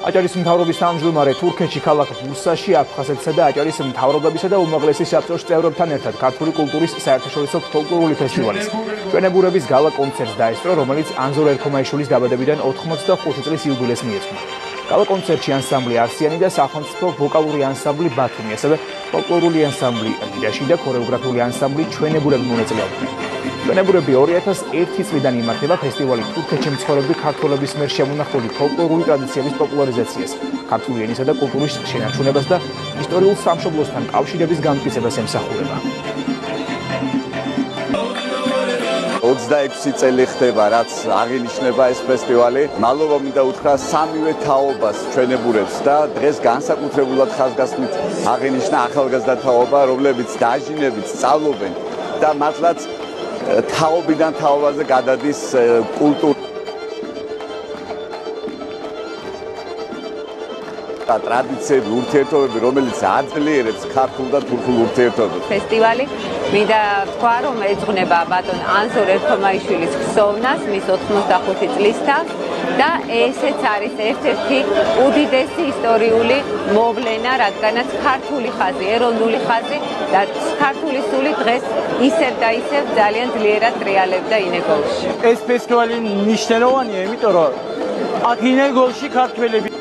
აჭარის მთავრობის თავმჯდომარე თურქეთში ქალაქ ბურსაში აფხაზეთსა და აჭარის მთავრობებისა და უმაღლესი საბჭოს წევრებთან ერთად ქართული კულტურის საერთაშორისო ფოლკლორული ფესტივალის ჩვენებურების გალა კონცერტს დაესწრო, რომელიც ანზორ ერქომაიშვილის დაბადებიდან 85 წლის იუბილეს მიეძღვნა. გალა კონცერტში ანსამბლი არსიანი და სახელმწიფო ვოკალური ანსამბლი ბათუმი, ასევე ფოლკლორული ანსამბლი რიაში და ქორეოგრაფიული ანსამბლი ჩვენებურები მონაწილეობდნენ. ჩვენებურები 2001 წლიდან იმართება ფესტივალი თურქეთში მცხოვრები ქართველების მიერ შემონახული ფოლკლორული ტრადიციების პოპულარიზაციას, ქართული ენისა და კულტურის შენარჩუნებას და ისტორიულ სამშობლოსთან კავშირების განმტკიცებას ემსახურება. 26 წელი ხდება, რაც აღინიშნება ეს ფესტივალი. მადლობა მინდა უთხრა სამივე თაობას ჩვენებურებს და დღეს განსაკუთრებულად ხაზგასმით აღინიშნა ახალგაზრდა თაობა, რომლებიც დაჟინებით სწავლობენ და მართლაც თაობიდან თაობაზე გადადის კულტურა და ტრადიციები, ურთიერთობები, რომელიც აძლიერებს ქართულ და თურქულ ურთიერთობებს. ფესტივალი მინდა თქვა, რომ ეძღვნება ბატონ ანზორ ერქომაიშვილის ხსოვნას, მის 85 წლის თავს და ესეც არის ერთ-ერთი უდიდესი ისტორიული მოვლენა, რადგანაც ქართული ხაზი, ეროვნული ხაზი და ქართული სული დღეს ისევ და ისევ ძალიან ძლიერად ტრიალებდა ინეგოლში. ეს ფესტივალი მნიშვნელოვანია, იმიტომ რომ აქ ინეგოლში ქართველები